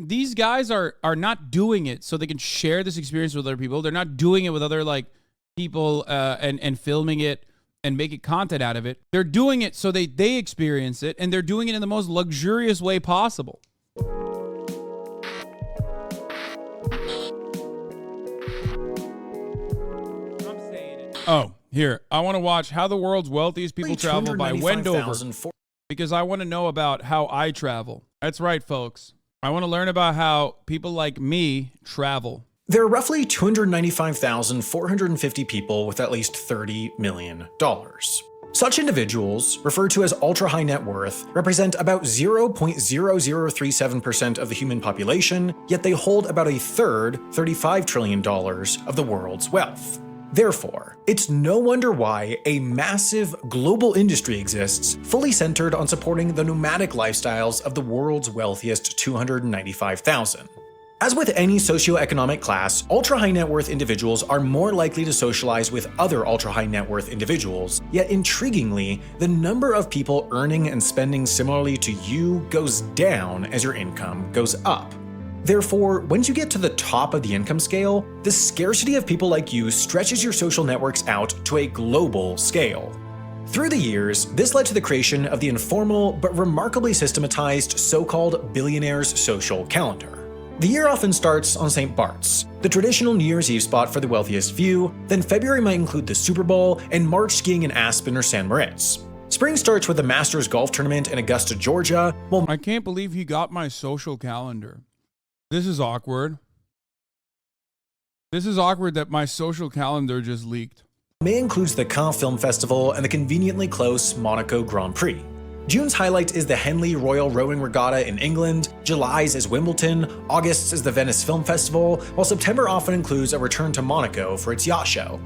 these guys are not doing it so they can share this experience with other people. They're not doing it with other like people and filming it and making content out of it. They're doing it so they experience it, and they're doing it in the most luxurious way possible. Oh, here. I want to watch How the World's Wealthiest People Travel by Wendover, because I want to know about how I travel. That's right, folks. I want to learn about how people like me travel. There are roughly 295,450 people with at least $30 million. Such individuals, referred to as ultra-high net worth, represent about 0.0037% of the human population, yet they hold about a third, $35 trillion, of the world's wealth. Therefore, it's no wonder why a massive global industry exists fully centered on supporting the nomadic lifestyles of the world's wealthiest 295,000. As with any socioeconomic class, ultra-high net worth individuals are more likely to socialize with other ultra-high net worth individuals, yet intriguingly, the number of people earning and spending similarly to you goes down as your income goes up. Therefore, once you get to the top of the income scale, the scarcity of people like you stretches your social networks out to a global scale. Through the years, this led to the creation of the informal but remarkably systematized so-called Billionaire's social calendar. The year often starts on St. Bart's, the traditional New Year's Eve spot for the wealthiest few, then February might include the Super Bowl, and March skiing in Aspen or San Moritz. Spring starts with the Masters golf tournament in Augusta, Georgia, while I can't believe he got my social calendar. This is awkward. This is awkward that my social calendar just leaked. May includes the Cannes Film Festival and the conveniently close Monaco Grand Prix. June's highlight is the Henley Royal Rowing Regatta in England, July's is Wimbledon, August's is the Venice Film Festival, while September often includes a return to Monaco for its yacht show.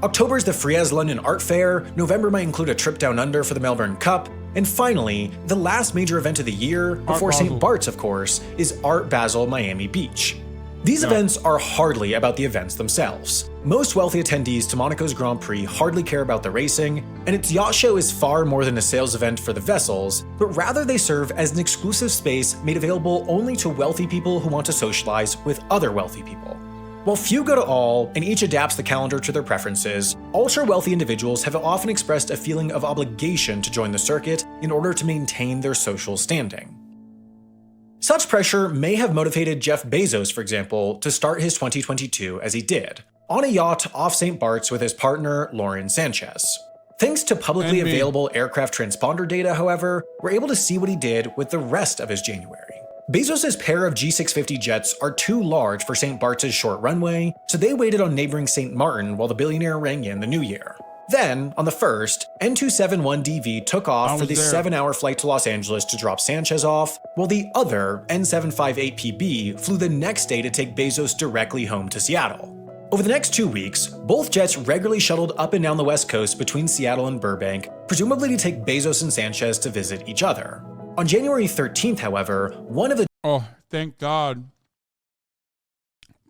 October's the Frieze London Art Fair, November might include a trip down under for the Melbourne Cup, and finally, the last major event of the year, before St. Bart's of course, is Art Basel Miami Beach. These events are hardly about the events themselves. Most wealthy attendees to Monaco's Grand Prix hardly care about the racing, and its yacht show is far more than a sales event for the vessels, but rather they serve as an exclusive space made available only to wealthy people who want to socialize with other wealthy people. While few go to all, and each adapts the calendar to their preferences, ultra-wealthy individuals have often expressed a feeling of obligation to join the circuit in order to maintain their social standing. Such pressure may have motivated Jeff Bezos, for example, to start his 2022 as he did, on a yacht off St. Bart's with his partner, Lauren Sanchez. Thanks to publicly available aircraft transponder data, however, we're able to see what he did with the rest of his January. Bezos' pair of G650 jets are too large for St. Bart's' short runway, so they waited on neighboring St. Martin while the billionaire rang in the new year. Then, on the 1st, N271DV took off for the 7-hour flight to Los Angeles to drop Sanchez off, while the other N758PB flew the next day to take Bezos directly home to Seattle. Over the next 2 weeks, both jets regularly shuttled up and down the West Coast between Seattle and Burbank, presumably to take Bezos and Sanchez to visit each other. On January 13th, however, one of the— Oh, thank God.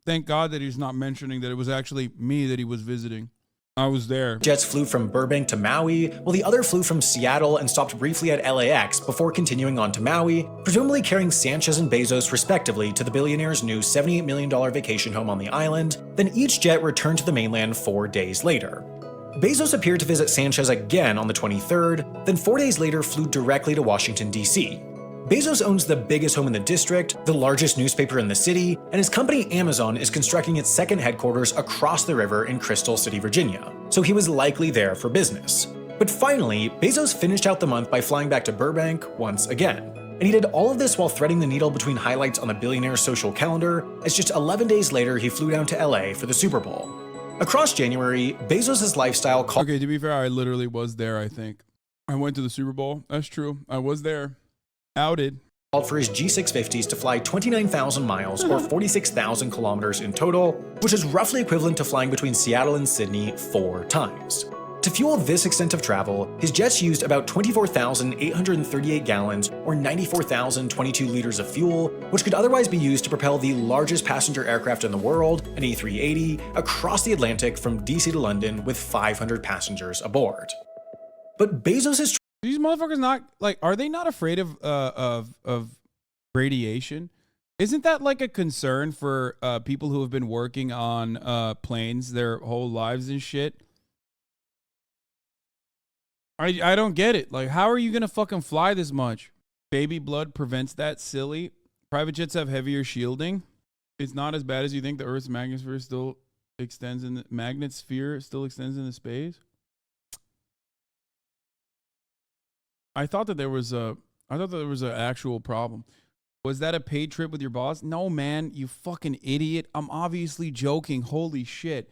Thank God that he's not mentioning that it was actually me that he was visiting. I was there. Jets flew from Burbank to Maui, while the other flew from Seattle and stopped briefly at LAX before continuing on to Maui, presumably carrying Sanchez and Bezos respectively to the billionaire's new $78 million vacation home on the island. Then each jet returned to the mainland 4 days later. Bezos appeared to visit Sanchez again on the 23rd, then 4 days later flew directly to Washington, D.C. Bezos owns the biggest home in the district, the largest newspaper in the city, and his company Amazon is constructing its second headquarters across the river in Crystal City, Virginia, so he was likely there for business. But finally, Bezos finished out the month by flying back to Burbank once again. And he did all of this while threading the needle between highlights on the billionaire's social calendar, as just 11 days later he flew down to LA for the Super Bowl. Across January, Bezos' lifestyle called— Okay, to be fair, I literally was there, I think. I went to the Super Bowl. That's true. I was there. Outed. Called for his G650s to fly 29,000 miles or 46,000 kilometers in total, which is roughly equivalent to flying between Seattle and Sydney 4 times. To fuel this extent of travel, his jets used about 24,838 gallons or 94,022 liters of fuel, which could otherwise be used to propel the largest passenger aircraft in the world, an A380, across the Atlantic from DC to London with 500 passengers aboard. But Bezos' These motherfuckers not like, are they not afraid of radiation? Isn't that like a concern for people who have been working on planes their whole lives and shit? I don't get it. Like, how are you gonna fucking fly this much? Baby blood prevents that, silly. Private jets have heavier shielding. It's not as bad as you think. The Earth's magnetosphere still extends in the space. I thought that there was an actual problem. Was that a paid trip with your boss? No, man, you fucking idiot. I'm obviously joking. Holy shit.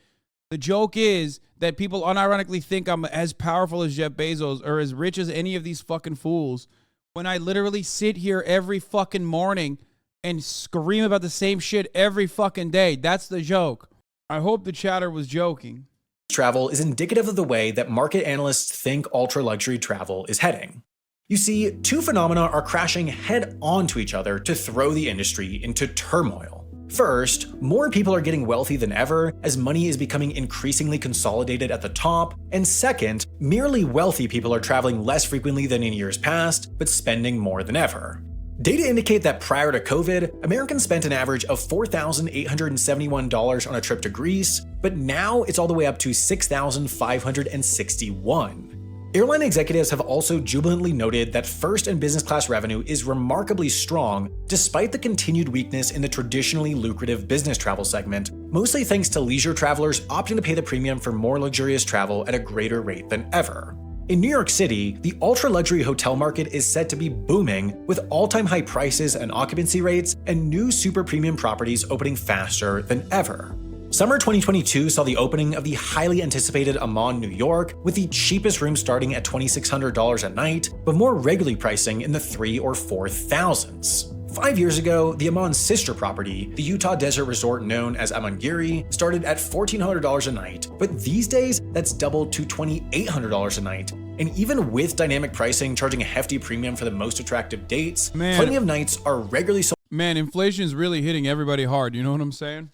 The joke is that people unironically think I'm as powerful as Jeff Bezos or as rich as any of these fucking fools when I literally sit here every fucking morning and scream about the same shit every fucking day. That's the joke. I hope the chatter was joking. Travel is indicative of the way that market analysts think ultra-luxury travel is heading. You see, two phenomena are crashing head onto each other to throw the industry into turmoil. First, more people are getting wealthy than ever as money is becoming increasingly consolidated at the top, and second, merely wealthy people are traveling less frequently than in years past, but spending more than ever. Data indicate that prior to COVID, Americans spent an average of $4,871 on a trip to Greece, but now it's all the way up to $6,561. Airline executives have also jubilantly noted that first and business class revenue is remarkably strong despite the continued weakness in the traditionally lucrative business travel segment, mostly thanks to leisure travelers opting to pay the premium for more luxurious travel at a greater rate than ever. In New York City, the ultra-luxury hotel market is set to be booming with all-time high prices and occupancy rates and new super premium properties opening faster than ever. Summer 2022 saw the opening of the highly anticipated Amman, New York, with the cheapest room starting at $2,600 a night, but more regularly pricing in the $3,000 or $4,000s. 5 years ago, the Amman's sister property, the Utah desert resort known as Amangiri, started at $1,400 a night, but these days that's doubled to $2,800 a night. And even with dynamic pricing charging a hefty premium for the most attractive dates, plenty of nights are regularly sold. Man, inflation is really hitting everybody hard. You know what I'm saying?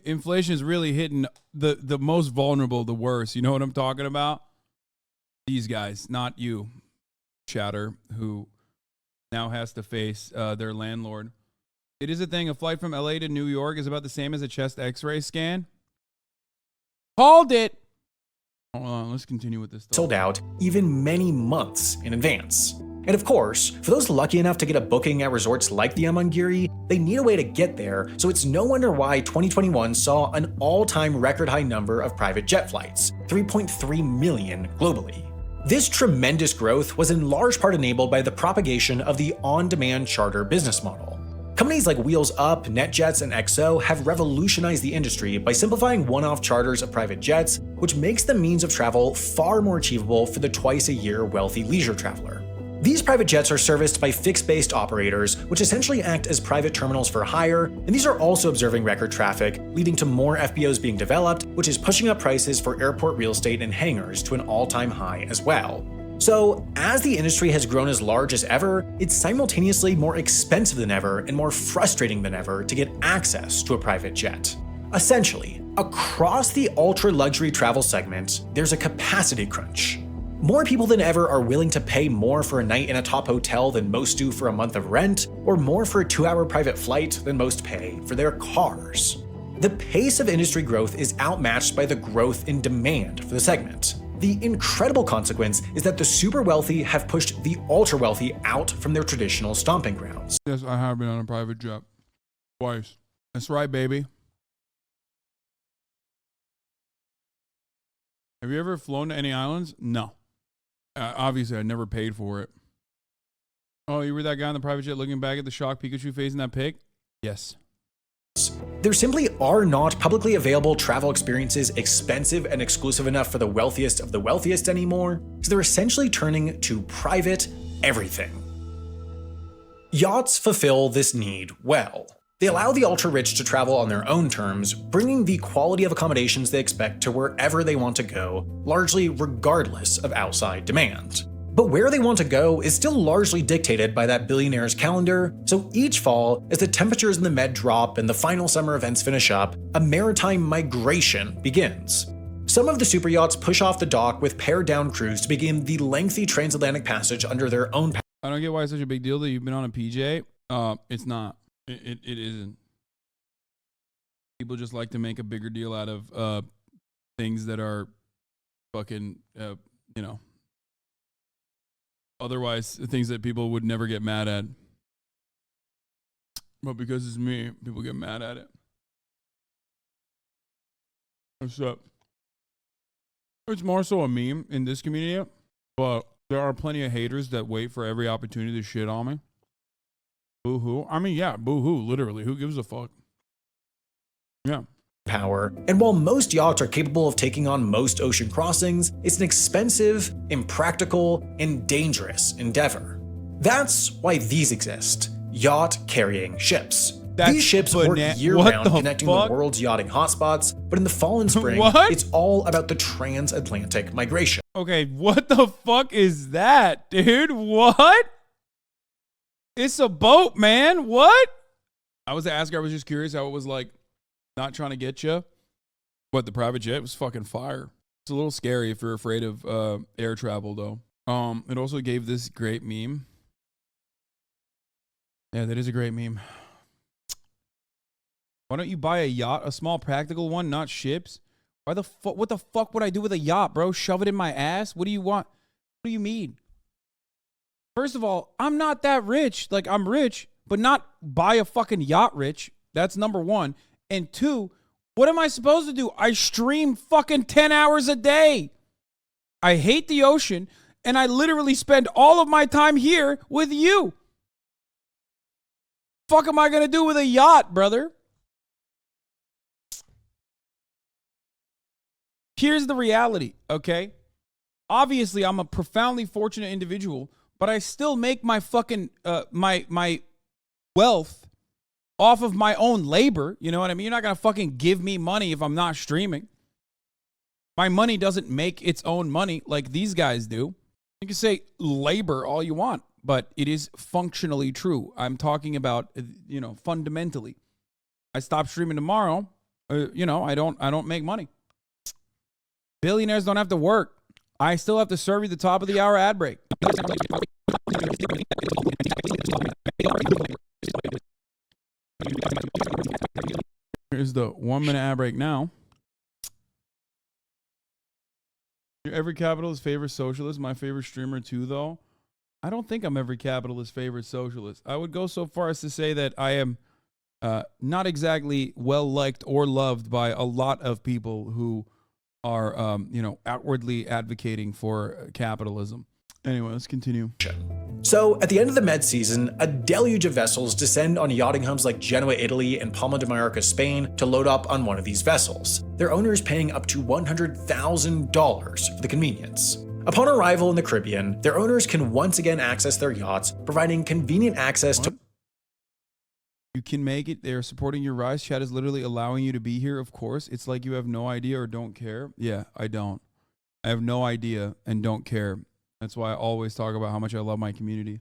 Inflation is really hitting the most vulnerable the worst. You know what I'm talking about? These guys, not you, chatter, who now has to face their landlord. It is a thing. A flight from LA to New York is about the same as a chest x-ray scan. Called it. Hold on, let's continue with this. Sold out even many months in advance. And of course, for those lucky enough to get a booking at resorts like the Amangiri, they need a way to get there, so it's no wonder why 2021 saw an all-time record high number of private jet flights, 3.3 million globally. This tremendous growth was in large part enabled by the propagation of the on-demand charter business model. Companies like Wheels Up, NetJets, and XO have revolutionized the industry by simplifying one-off charters of private jets, which makes the means of travel far more achievable for the twice-a-year wealthy leisure traveler. These private jets are serviced by fixed-based operators, which essentially act as private terminals for hire, and these are also observing record traffic, leading to more FBOs being developed, which is pushing up prices for airport real estate and hangars to an all-time high as well. So, as the industry has grown as large as ever, it's simultaneously more expensive than ever and more frustrating than ever to get access to a private jet. Essentially, across the ultra-luxury travel segment, there's a capacity crunch. More people than ever are willing to pay more for a night in a top hotel than most do for a month of rent, or more for a 2-hour private flight than most pay for their cars. The pace of industry growth is outmatched by the growth in demand for the segment. The incredible consequence is that the super wealthy have pushed the ultra wealthy out from their traditional stomping grounds. Yes, I have been on a private jet. Twice. That's right, baby. Have you ever flown to any islands? No. Obviously, I never paid for it. Oh, you were that guy on the private jet looking back at the shocked Pikachu face in that pic? Yes. There simply are not publicly available travel experiences expensive and exclusive enough for the wealthiest of the wealthiest anymore, so they're essentially turning to private everything. Yachts fulfill this need well. They allow the ultra-rich to travel on their own terms, bringing the quality of accommodations they expect to wherever they want to go, largely regardless of outside demand. But where they want to go is still largely dictated by that billionaire's calendar, so each fall, as the temperatures in the Med drop and the final summer events finish up, a maritime migration begins. Some of the super yachts push off the dock with pared-down crews to begin the lengthy transatlantic passage under their own I don't get why it's such a big deal that you've been on a PJ. It's not. It isn't. People just like to make a bigger deal out of things that are fucking, otherwise things that people would never get mad at. But because it's me, people get mad at it. What's up? It's more so a meme in this community, but there are plenty of haters that wait for every opportunity to shit on me. Boo-hoo. I mean, yeah, boo-hoo, literally. Who gives a fuck? Yeah. Power. And while most yachts are capable of taking on most ocean crossings, it's an expensive, impractical, and dangerous endeavor. That's why these exist. Yacht-carrying ships. These ships work year-round connecting the world's yachting hotspots, but in the fall and spring, it's all about the transatlantic migration. Okay, what the fuck is that, dude? What? It's a boat, man. What? I was asking, I was just curious how it was like, not trying to get you. What, the private jet was fucking fire. It's a little scary if you're afraid of air travel, though. It also gave this great meme. Yeah, that is a great meme. Why don't you buy a yacht, a small practical one, not ships? Why the fuck? What the fuck would I do with a yacht, bro? Shove it in my ass? What do you want? What do you mean? First of all, I'm not that rich. Like, I'm rich, but not buy a fucking yacht rich. That's number one. And two, what am I supposed to do? I stream fucking 10 hours a day. I hate the ocean, and I literally spend all of my time here with you. Fuck am I gonna do with a yacht, brother? Here's the reality, okay? Obviously, I'm a profoundly fortunate individual, but I still make my fucking my wealth off of my own labor. You know what I mean? You're not gonna fucking give me money if I'm not streaming. My money doesn't make its own money like these guys do. You can say labor all you want, but it is functionally true. I'm talking about, fundamentally. I stop streaming tomorrow. I don't make money. Billionaires don't have to work. I still have to serve you the top of the hour ad break. Here's the 1 minute ad break now. Every capitalist favorite socialist. My favorite streamer too, though. I don't think I'm every capitalist favorite socialist. I would go so far as to say that I am not exactly well liked or loved by a lot of people who are, outwardly advocating for capitalism. Anyway, let's continue. So, at the end of the Med season, a deluge of vessels descend on yachting hubs like Genoa, Italy, and Palma de Mallorca, Spain, to load up on one of these vessels, their owners paying up to $100,000 for the convenience. Upon arrival in the Caribbean, their owners can once again access their yachts, providing convenient access to... You can make it. They're supporting your rise. Chat is literally allowing you to be here, of course. It's like you have no idea or don't care. Yeah, I don't. I have no idea and don't care. That's why I always talk about how much I love my community.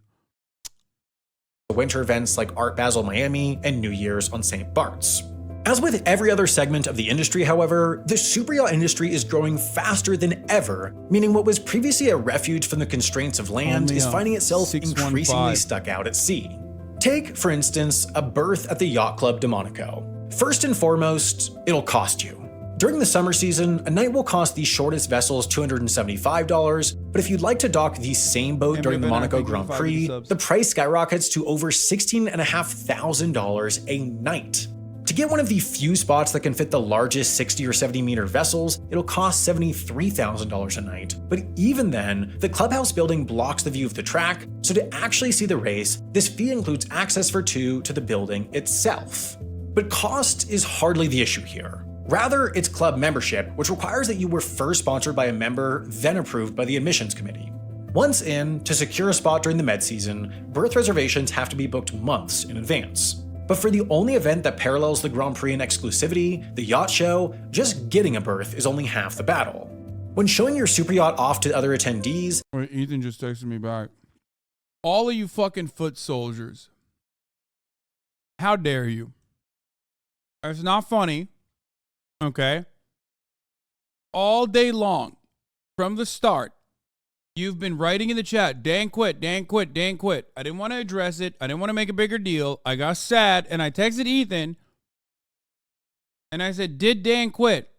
Winter events like Art Basel Miami and New Year's on St. Bart's. As with every other segment of the industry, however, the superyacht industry is growing faster than ever, meaning what was previously a refuge from the constraints of land is finding itself increasingly stuck out at sea. Take, for instance, a berth at the Yacht Club de Monaco. First and foremost, it'll cost you. During the summer season, a night will cost the shortest vessels $275, but if you'd like to dock the same boat during the Monaco Grand Prix, the price skyrockets to over $16,500 a night. To get one of the few spots that can fit the largest 60 or 70 meter vessels, it'll cost $73,000 a night. But even then, the clubhouse building blocks the view of the track, so to actually see the race, this fee includes access for two to the building itself. But cost is hardly the issue here. Rather, it's club membership, which requires that you were first sponsored by a member, then approved by the admissions committee. Once in, to secure a spot during the Med season, berth reservations have to be booked months in advance. But for the only event that parallels the Grand Prix in exclusivity, the yacht show, just getting a berth is only half the battle. When showing your super yacht off to other attendees... Wait, Ethan just texted me back. All of you fucking foot soldiers. How dare you? It's not funny. Okay. all day long from the start. You've been writing in the chat, Dan quit, Dan quit, Dan quit. I didn't want to address it. I didn't want to make a bigger deal. I got sad and I texted Ethan and I said, did Dan quit?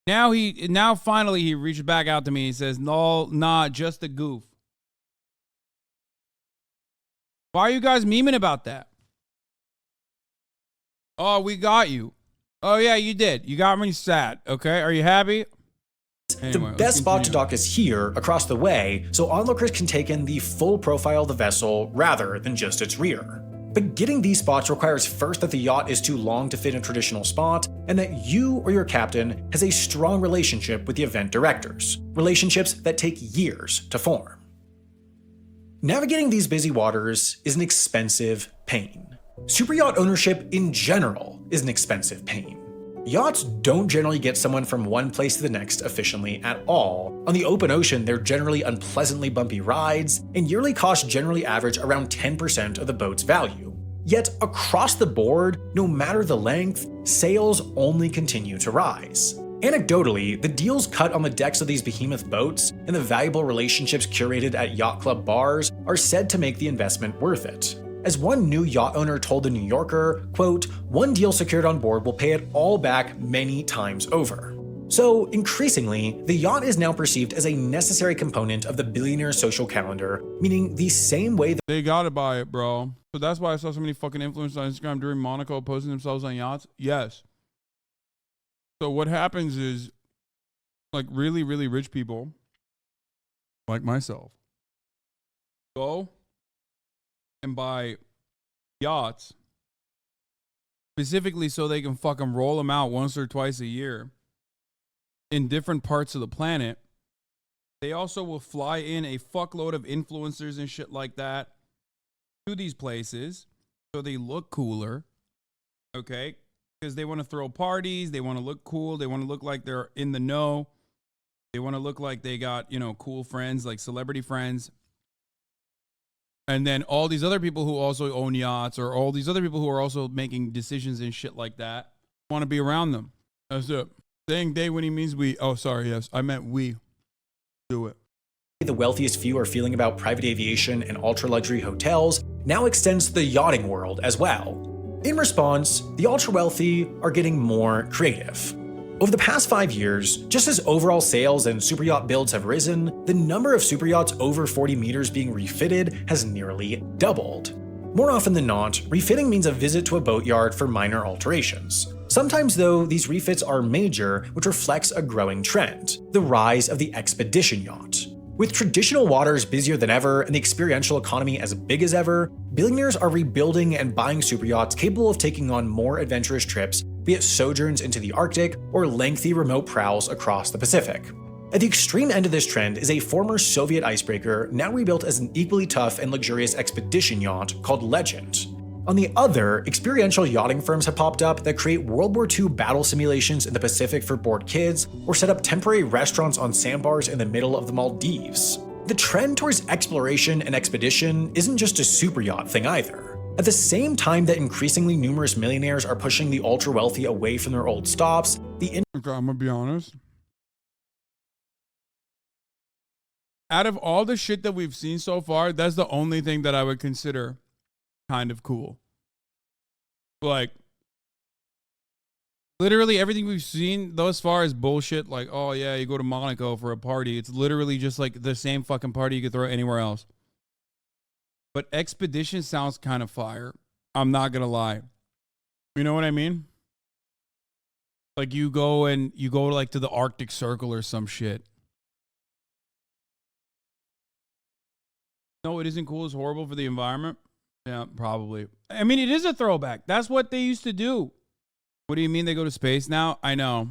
Now finally he reaches back out to me. He says, no, nah, just a goof. Why are you guys memeing about that? Oh, we got you. Oh yeah, you did. You got me sad. Okay, are you happy? Anyway, the best spot to dock is here, across the way, so onlookers can take in the full profile of the vessel rather than just its rear. But getting these spots requires first that the yacht is too long to fit in a traditional spot, and that you or your captain has a strong relationship with the event directors, relationships that take years to form. Navigating these busy waters is an expensive pain. Superyacht ownership in general is an expensive pain. Yachts don't generally get someone from one place to the next efficiently at all. On the open ocean, they're generally unpleasantly bumpy rides, and yearly costs generally average around 10% of the boat's value. Yet across the board, no matter the length, sales only continue to rise. Anecdotally, the deals cut on the decks of these behemoth boats and the valuable relationships curated at yacht club bars are said to make the investment worth it. As one new yacht owner told the New Yorker, quote, "One deal secured on board will pay it all back many times over." So increasingly, the yacht is now perceived as a necessary component of the billionaire social calendar, meaning the same way they gotta buy it, bro. So that's why I saw so many fucking influencers on Instagram during Monaco posting themselves on yachts. Yes. So what happens is, like really, really rich people, like myself, go and buy yachts specifically so they can fucking roll them out once or twice a year in different parts of the planet. They also will fly in a fuckload of influencers and shit like that to these places so they look cooler, okay? Because they want to throw parties, they want to look cool, they want to look like they're in the know, they want to look like they got, you know, cool friends, like celebrity friends. And then all these other people who also own yachts, or all these other people who are also making decisions and shit like that, want to be around them. That's it. Saying they when he means we. Oh, sorry. Yes, I meant we. Do it. The wealthiest few are feeling about private aviation and ultra-luxury hotels now extends to the yachting world as well. In response, the ultra-wealthy are getting more creative. Over the past 5 years, just as overall sales and superyacht builds have risen, the number of superyachts over 40 meters being refitted has nearly doubled. More often than not, refitting means a visit to a boatyard for minor alterations. Sometimes though, these refits are major, which reflects a growing trend, the rise of the expedition yacht. With traditional waters busier than ever and the experiential economy as big as ever, billionaires are rebuilding and buying superyachts capable of taking on more adventurous trips, be it sojourns into the Arctic or lengthy remote prowls across the Pacific. At the extreme end of this trend is a former Soviet icebreaker now rebuilt as an equally tough and luxurious expedition yacht called Legend. On the other, experiential yachting firms have popped up that create World War II battle simulations in the Pacific for bored kids, or set up temporary restaurants on sandbars in the middle of the Maldives. The trend towards exploration and expedition isn't just a superyacht thing either. At the same time that increasingly numerous millionaires are pushing the ultra-wealthy away from their old stops, okay, I'm gonna be honest. Out of all the shit that we've seen so far, that's the only thing that I would consider kind of cool. Like, literally everything we've seen thus far is bullshit. Like, oh yeah, you go to Monaco for a party. It's literally just like the same fucking party you could throw anywhere else. But expedition sounds kind of fire. I'm not gonna lie. You know what I mean? Like you go like to the Arctic Circle or some shit. No, it isn't cool. It's horrible for the environment. Yeah, probably. I mean, it is a throwback. That's what they used to do. What do you mean they go to space now? I know.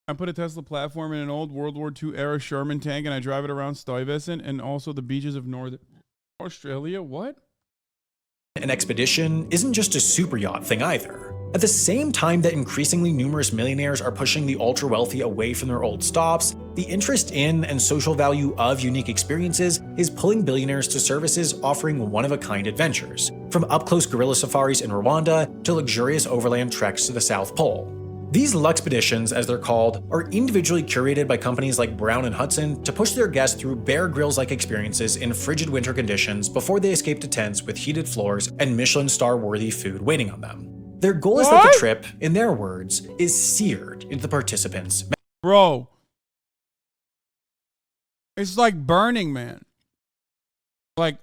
I put a Tesla platform in an old World War II era Sherman tank and I drive it around Stuyvesant and also the beaches of Northern Australia. What? An expedition isn't just a superyacht thing either. At the same time that increasingly numerous millionaires are pushing the ultra-wealthy away from their old stops, the interest in and social value of unique experiences is pulling billionaires to services offering one-of-a-kind adventures, from up-close guerrilla safaris in Rwanda to luxurious overland treks to the South Pole. These luxpeditions, as they're called, are individually curated by companies like Brown and Hudson to push their guests through Bear Grylls-like experiences in frigid winter conditions before they escape to tents with heated floors and Michelin star-worthy food waiting on them. Their goal is that the trip, in their words, is seared into the participants. Bro, it's like Burning Man. Like,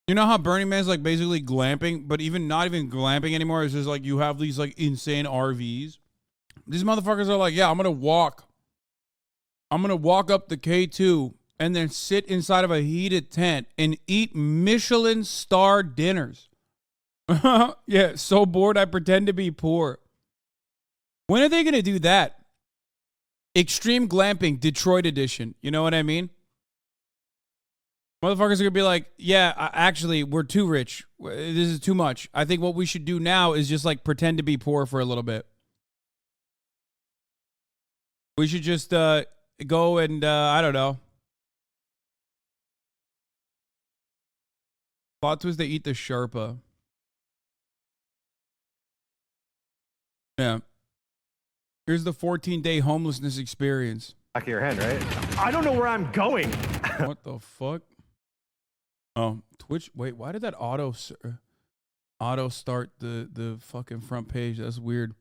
you know how Burning Man's like basically glamping, but not even glamping anymore. It's just like you have these like insane RVs. These motherfuckers are like, yeah, I'm going to walk up the K2 and then sit inside of a heated tent and eat Michelin star dinners. Yeah, so bored I pretend to be poor. When are they going to do that? Extreme glamping, Detroit edition. You know what I mean? Motherfuckers are going to be like, yeah, actually, we're too rich. This is too much. I think what we should do now is just like pretend to be poor for a little bit. We should just go and, I don't know. Plot twist, they eat the Sherpa. Yeah. Here's the 14-day homelessness experience. Back of your head, right? I don't know where I'm going. What the fuck? Oh, Twitch. Wait, why did that auto start the fucking front page? That's weird.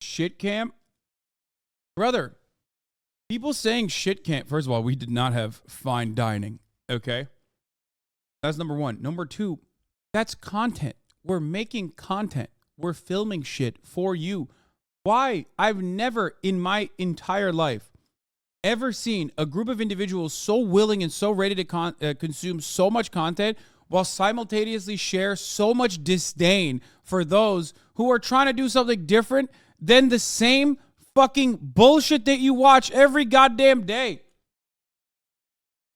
Shit camp? Brother, people saying shit camp. First of all, we did not have fine dining. Okay? That's number one. Number two, that's content. We're making content. We're filming shit for you. Why? I've never in my entire life ever seen a group of individuals so willing and so ready to consume so much content while simultaneously share so much disdain for those who are trying to do something different than the same fucking bullshit that you watch every goddamn day.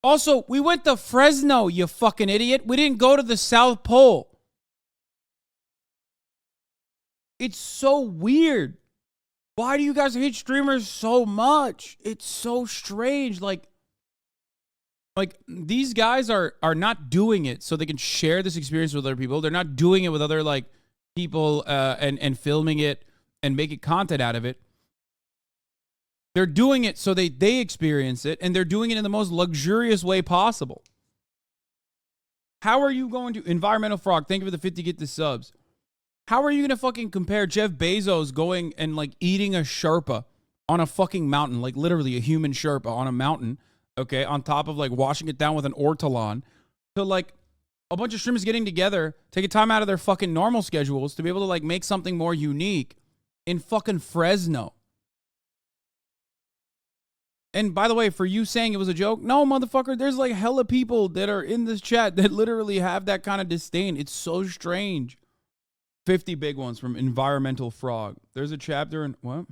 Also, we went to Fresno, you fucking idiot. We didn't go to the South Pole. It's so weird. Why do you guys hate streamers so much? It's so strange. Like these guys are not doing it so they can share this experience with other people. They're not doing it with other like people and filming it and making content out of it. They're doing it so they experience it, and they're doing it in the most luxurious way possible. How are you going to... Environmental Frog, thank you for the 50 get the subs. How are you going to fucking compare Jeff Bezos going and like eating a Sherpa on a fucking mountain, like literally a human Sherpa on a mountain, okay, on top of like washing it down with an ortolan, to like a bunch of streamers getting together, taking time out of their fucking normal schedules to be able to like make something more unique in fucking Fresno? And by the way, for you saying it was a joke, no, motherfucker, there's like hella people that are in this chat that literally have that kind of disdain. It's so strange. 50 big ones from Environmental Frog. There's a chapter in what?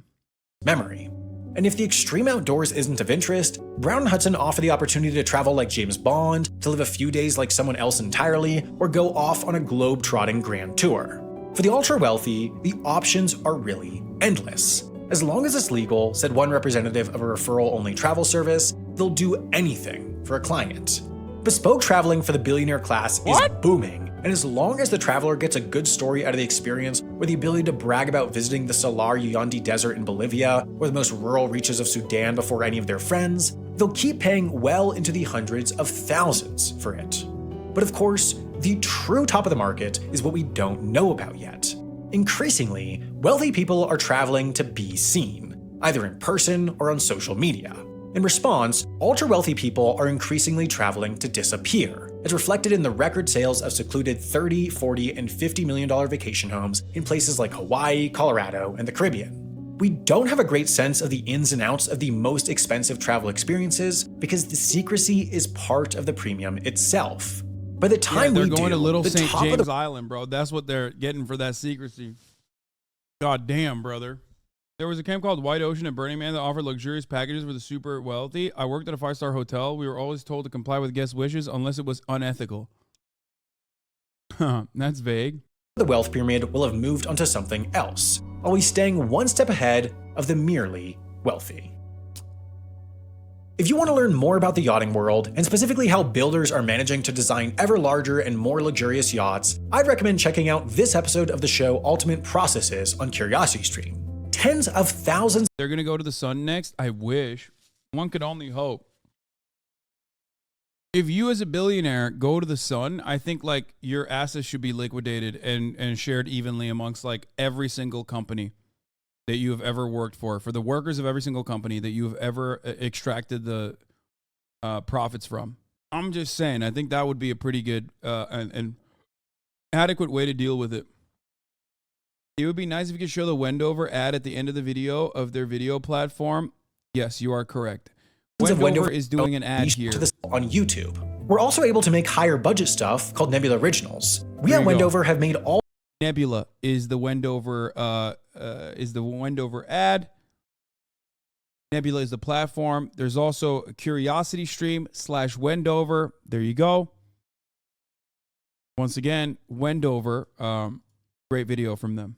Memory. And if the extreme outdoors isn't of interest, Brown and Hudson offer the opportunity to travel like James Bond, to live a few days like someone else entirely, or go off on a globe-trotting grand tour. For the ultra-wealthy, the options are really endless. As long as it's legal, said one representative of a referral-only travel service, they'll do anything for a client. Bespoke traveling for the billionaire class is booming, and as long as the traveler gets a good story out of the experience, or the ability to brag about visiting the Salar Uyundi Desert in Bolivia, or the most rural reaches of Sudan before any of their friends, they'll keep paying well into the hundreds of thousands for it. But of course, the true top of the market is what we don't know about yet. Increasingly, wealthy people are traveling to be seen, either in person or on social media. In response, ultra-wealthy people are increasingly traveling to disappear, as reflected in the record sales of secluded $30, $40, and $50 million vacation homes in places like Hawaii, Colorado, and the Caribbean. We don't have a great sense of the ins and outs of the most expensive travel experiences because the secrecy is part of the premium itself. By the time they're we going to Little the St. top of James the Island, bro. That's what they're getting for that secrecy. God damn, brother. There was a camp called White Ocean at Burning Man that offered luxurious packages for the super wealthy. I worked at a 5-star hotel. We were always told to comply with guest wishes unless it was unethical. That's vague. The wealth pyramid will have moved onto something else, always staying one step ahead of the merely wealthy. If you want to learn more about the yachting world, and specifically how builders are managing to design ever larger and more luxurious yachts, I'd recommend checking out this episode of the show Ultimate Processes on CuriosityStream. Tens of thousands. They're going to go to the sun next? I wish. One could only hope. If you as a billionaire go to the sun, I think like your assets should be liquidated and shared evenly amongst like every single company that you have ever worked for the workers of every single company that you have ever extracted the profits from. I'm just saying, I think that would be a pretty good and adequate way to deal with it. It would be nice if you could show the Wendover ad at the end of the video of their video platform. Yes, you are correct. Wendover is doing an ad here on YouTube. We're also able to make higher budget stuff called Nebula Originals. We at Wendover have made all. Nebula is the Wendover ad. Nebula is the platform. There's also a CuriosityStream/Wendover. There you go. Once again, Wendover, great video from them.